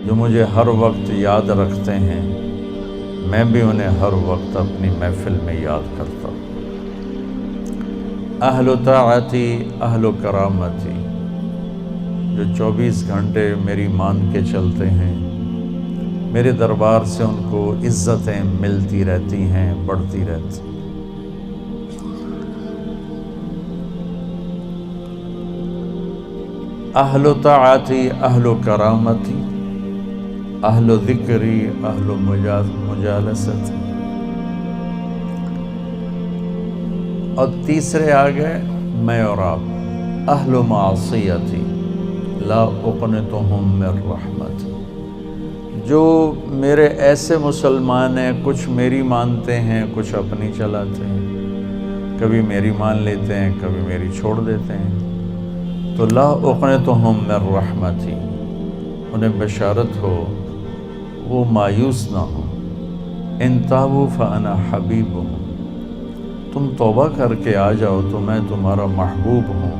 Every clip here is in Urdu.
جو مجھے ہر وقت یاد رکھتے ہیں، میں بھی انہیں ہر وقت اپنی محفل میں یاد کرتا ہوں۔ اہل طاعتی اہل کرامتی، جو 24 گھنٹے میری مان کے چلتے ہیں، میرے دربار سے ان کو عزتیں ملتی رہتی ہیں، بڑھتی رہتی ہیں۔ اہل طاعتی اہل کرامتی اہل ذکری اہل مجالستی، اور تیسرے آگئے میں اور آپ، اہل معصیتی لا اقنطہم من رحمتی، جو میرے ایسے مسلمان ہیں، کچھ میری مانتے ہیں، کچھ اپنی چلاتے ہیں، کبھی میری مان لیتے ہیں، کبھی میری چھوڑ دیتے ہیں، تو لا اقنطہم من رحمتی، انہیں بشارت ہو وہ مایوس نہ ہو۔ ان تابوا فانا حبیبہم، تم توبہ کر کے آ جاؤ تو میں تمہارا محبوب ہوں،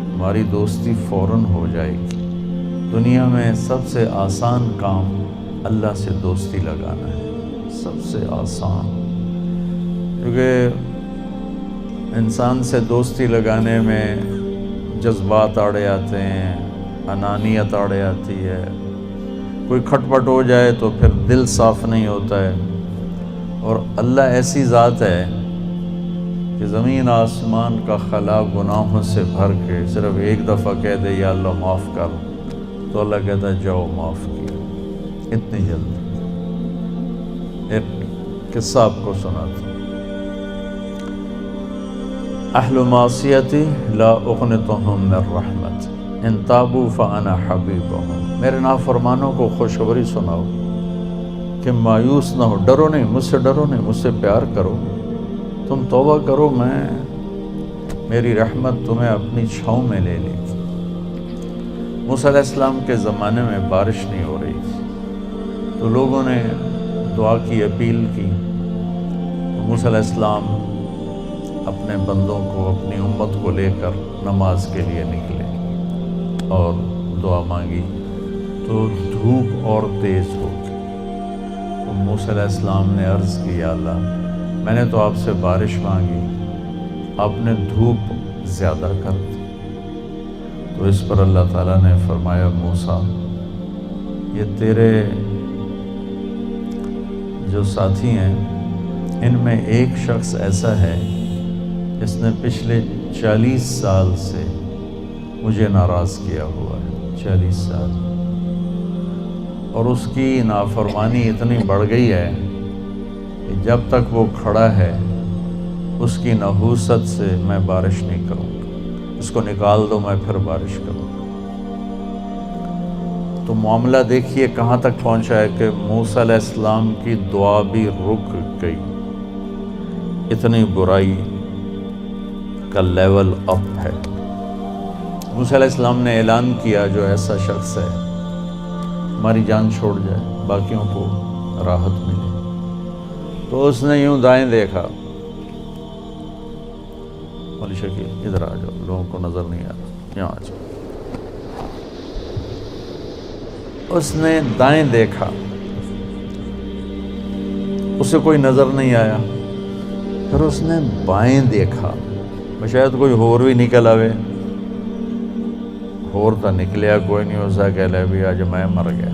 تمہاری دوستی فوراً ہو جائے گی۔ دنیا میں سب سے آسان کام اللہ سے دوستی لگانا ہے، سب سے آسان، کیونکہ انسان سے دوستی لگانے میں جذبات آڑے آتے ہیں، انانیت آڑے آتی ہے، کوئی کھٹ پٹ ہو جائے تو پھر دل صاف نہیں ہوتا ہے۔ اور اللہ ایسی ذات ہے کہ زمین آسمان کا خلا گناہوں سے بھر کے صرف ایک دفعہ کہہ دے یا اللہ معاف کر، تو اللہ کہتا ہے جاؤ معاف کیا، اتنی جلدی۔ ایک قصہ آپ کو سناتا ہوں۔ اہل معصیتی لا اقنطہم من رحمت ان تابوا فانا حبیبہم، میرے نافرمانوں کو خوشخبری سناؤ کہ مایوس نہ ہو، ڈرو نہیں، مجھ سے ڈرو نہیں، مجھ سے پیار کرو، تم توبہ کرو، میری رحمت تمہیں اپنی چھاؤں میں لے لے گی۔ موسیٰ علیہ السلام کے زمانے میں بارش نہیں ہو رہی تھی، تو لوگوں نے دعا کی، اپیل کی، تو موسیٰ علیہ السلام اپنے بندوں کو، اپنی امت کو لے کر نماز کے لیے نکلے اور دعا مانگی، تو دھوپ اور تیز ہو گئی۔ تو موسیٰ علیہ السلام نے عرض کی، یا اللہ، میں نے تو آپ سے بارش مانگی، آپ نے دھوپ زیادہ کر دی۔ تو اس پر اللہ تعالیٰ نے فرمایا، موسیٰ، یہ تیرے جو ساتھی ہیں ان میں ایک شخص ایسا ہے جس نے پچھلے 40 سال سے مجھے ناراض کیا ہوا ہے، 40 سال، اور اس کی نافرمانی اتنی بڑھ گئی ہے کہ جب تک وہ کھڑا ہے اس کی نحوست سے میں بارش نہیں کروں گا، اس کو نکال دو میں پھر بارش کروں گا۔ تو معاملہ دیکھیے کہاں تک پہنچا ہے کہ موسیٰ علیہ السلام کی دعا بھی رک گئی، اتنی برائی کا لیول اپ ہے۔ موسیٰ علیہ السلام نے اعلان کیا، جو ایسا شخص ہے ہماری جان چھوڑ جائے، باقیوں کو راحت ملے۔ تو اس نے یوں دائیں دیکھا، مولی شکیل ادھر آ جاؤ، لوگوں کو نظر نہیں آ رہا، یہاں آ جاؤ۔ اس نے دائیں دیکھا، اسے کوئی نظر نہیں آیا، پھر اس نے بائیں دیکھا، شاید کوئی ہور بھی نکل آوے، ہور تو نکلیا کوئی نہیں، ہو سا کہہ لے بھی آج میں مر گیا،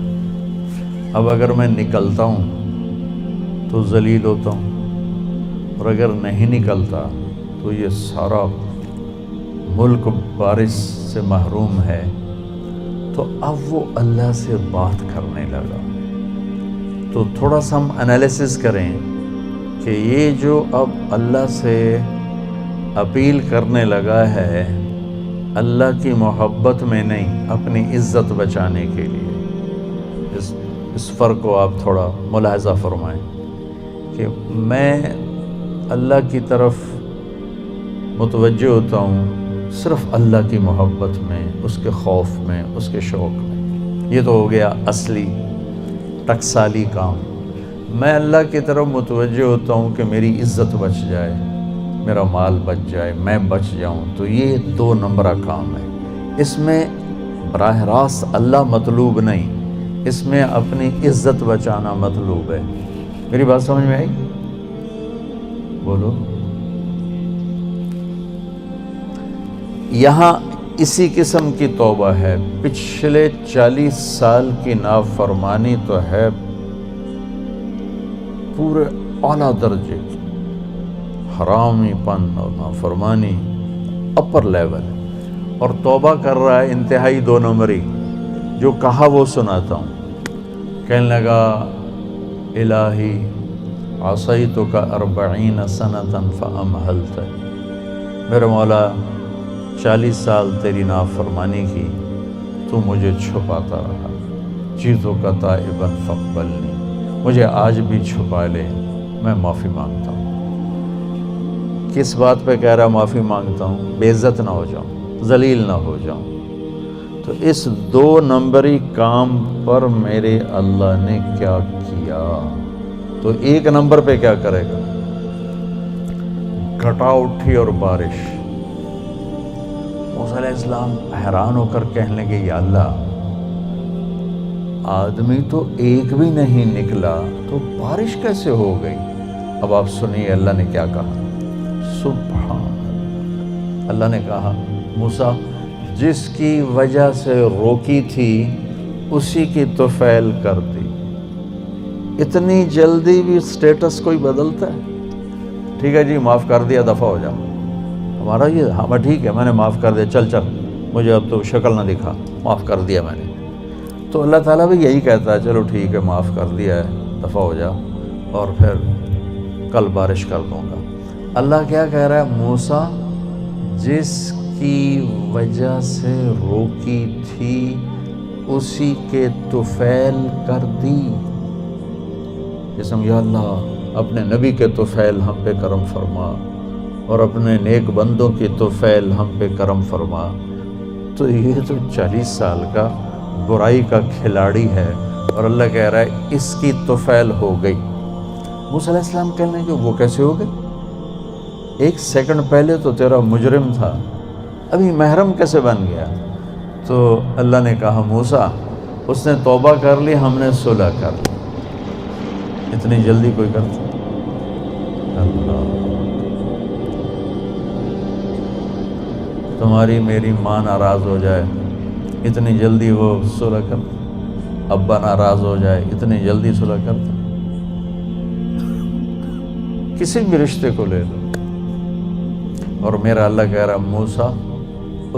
اب اگر میں نکلتا ہوں تو ذلیل ہوتا ہوں، اور اگر نہیں نکلتا تو یہ سارا ملک بارش سے محروم ہے۔ تو اب وہ اللہ سے بات کرنے لگا۔ تو تھوڑا سا ہم انالیسس کریں کہ یہ جو اب اللہ سے اپیل کرنے لگا ہے، اللہ کی محبت میں نہیں، اپنی عزت بچانے کے لیے، اس فرق کو آپ تھوڑا ملاحظہ فرمائیں کہ میں اللہ کی طرف متوجہ ہوتا ہوں صرف اللہ کی محبت میں، اس کے خوف میں، اس کے شوق میں۔ یہ تو ہو گیا اصلی ٹکسالی کام۔ میں اللہ کی طرف متوجہ ہوتا ہوں کہ میری عزت بچ جائے، میرا مال بچ جائے، میں بچ جاؤں، تو یہ 2 نمبرہ کام ہے۔ اس میں براہ راست اللہ مطلوب نہیں، اس میں اپنی عزت بچانا مطلوب ہے۔ میری بات سمجھ میں آئی؟ بولو۔ یہاں اسی قسم کی توبہ ہے، پچھلے 40 سال کی نافرمانی تو ہے پورے اعلیٰ درجے کی، حرامی پن اور نافرمانی اپر لیول، اور توبہ کر رہا ہے انتہائی 2 نمبری۔ جو کہا وہ سناتا ہوں۔ کہنے لگا الہی عصیتک 40 سنۃ فامہلت، میرے مولا 40 سال تیری نافرمانی کی، تو مجھے چھپاتا رہا، جئتک تائبا فاقبلنی، مجھے آج بھی چھپا لے، میں معافی مانگتا ہوں۔ کس بات پہ کہہ رہا معافی مانگتا ہوں؟ بے عزت نہ ہو جاؤں، ذلیل نہ ہو جاؤں۔ تو اس 2 نمبری کام پر میرے اللہ نے کیا کیا؟ تو 1 نمبر پہ کیا کرے گا؟ گھٹا اٹھی اور بارش۔ موسیٰ علیہ السلام حیران ہو کر کہنے لگے یا اللہ، آدمی تو ایک بھی نہیں نکلا تو بارش کیسے ہو گئی؟ اب آپ سنیے اللہ نے کیا کہا۔ سبحان اللہ نے کہا موسیٰ جس کی وجہ سے روکی تھی اسی کی طفیل کر دی۔ اتنی جلدی بھی سٹیٹس کوئی بدلتا ہے؟ ٹھیک ہے جی معاف کر دیا، دفع ہو جاؤ۔ ہمارا یہ ہاں ٹھیک ہے میں نے معاف کر دیا، چل مجھے اب تو شکل نہ دکھا، معاف کر دیا میں نے۔ تو اللہ تعالیٰ بھی یہی کہتا ہے چلو ٹھیک ہے معاف کر دیا ہے، دفع ہو جا، اور پھر کل بارش کر دوں گا۔ اللہ کیا کہہ رہا ہے؟ موسیٰ جس کی وجہ سے روکی تھی اسی کے طفیل کر دی۔ جسم یا اللہ اپنے نبی کے طفیل ہم پہ کرم فرما، اور اپنے نیک بندوں کی طفیل ہم پہ کرم فرما۔ تو یہ تو 40 سال کا برائی کا کھلاڑی ہے، اور اللہ کہہ رہا ہے اس کی طفیل ہو گئی۔ موسیٰ علیہ السلام کہنے کہ وہ کیسے ہو گئی؟ 1 سیکنڈ پہلے تو تیرا مجرم تھا، ابھی محرم کیسے بن گیا؟ تو اللہ نے کہا موسیٰ اس نے توبہ کر لی، ہم نے صلح کر لی۔ اتنی جلدی کوئی کرتا؟ اللہ، تمہاری میری ماں ناراض ہو جائے اتنی جلدی وہ صلح کرتا؟ ابا ناراض ہو جائے اتنی جلدی صلح کرتا؟ کسی بھی رشتے کو لے لو، اور میرا اللہ کہہ رہا موسیٰ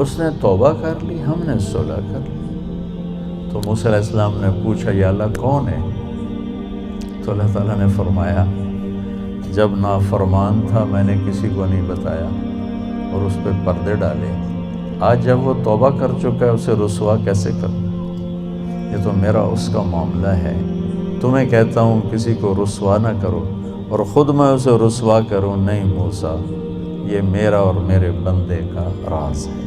اس نے توبہ کر لی، ہم نے صلح کر لی۔ تو موسیٰ علیہ السلام نے پوچھا یا اللہ کون ہے؟ تو اللہ تعالیٰ نے فرمایا جب نافرمان تھا میں نے کسی کو نہیں بتایا اور اس پہ پردے ڈالے، آج جب وہ توبہ کر چکا ہے اسے رسوا کیسے کروں؟ یہ تو میرا اس کا معاملہ ہے۔ تمہیں کہتا ہوں کسی کو رسوا نہ کرو اور خود میں اسے رسوا کروں، نہیں موسیٰ یہ میرا اور میرے بندے کا راز ہے۔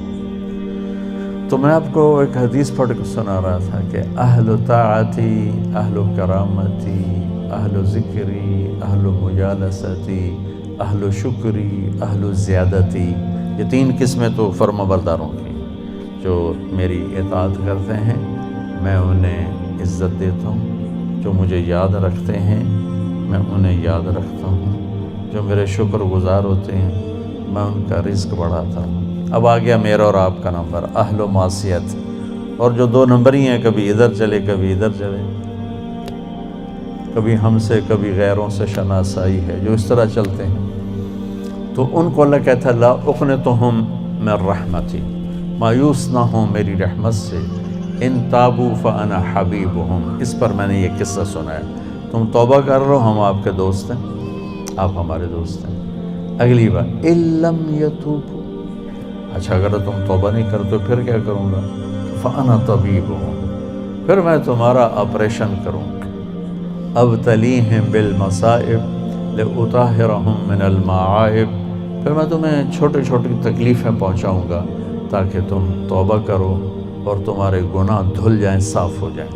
تو میں آپ کو ایک حدیث پڑھ کے سنا رہا تھا کہ اہل طاعتی، اہل کرامتی، اہل ذکری، اہل مجالستی، اہل شکری، اہل زیادتی، یہ 3 قسمیں تو فرما برداروں کی جو میری اطاعت کرتے ہیں میں انہیں عزت دیتا ہوں، جو مجھے یاد رکھتے ہیں میں انہیں یاد رکھتا ہوں، جو میرے شکر گزار ہوتے ہیں میں ان کا رزق بڑھاتا ہوں۔ اب آ گیا میرا اور آپ کا نمبر، اہل و معصیت، اور جو 2 نمبری ہیں کبھی ادھر چلے کبھی ادھر چلے، کبھی ہم سے کبھی غیروں سے شناسائی ہے، جو اس طرح چلتے ہیں، تو ان کو اللہ کہتا ہے لا اقنطہم من رحمتی، مایوس نہ ہوں میری رحمت سے، ان تابوا فانا حبیبہم۔ اس پر میں نے یہ قصہ سنا ہے، تم توبہ کر رہو ہم آپ کے دوست ہیں، آپ ہمارے دوست ہیں۔ اگلی بار ان لم یتوبوا، اچھا اگر تم توبہ نہیں کرتے پھر کیا کروں گا؟ فانا طبیبہم، پھر میں تمہارا آپریشن کروں گا۔ ابتلیہم بالمصائب لأطہرہم من المعائب، پھر میں تمہیں چھوٹی چھوٹی تکلیفیں پہنچاؤں گا تاکہ تم توبہ کرو اور تمہارے گناہ دھل جائیں، صاف ہو جائیں۔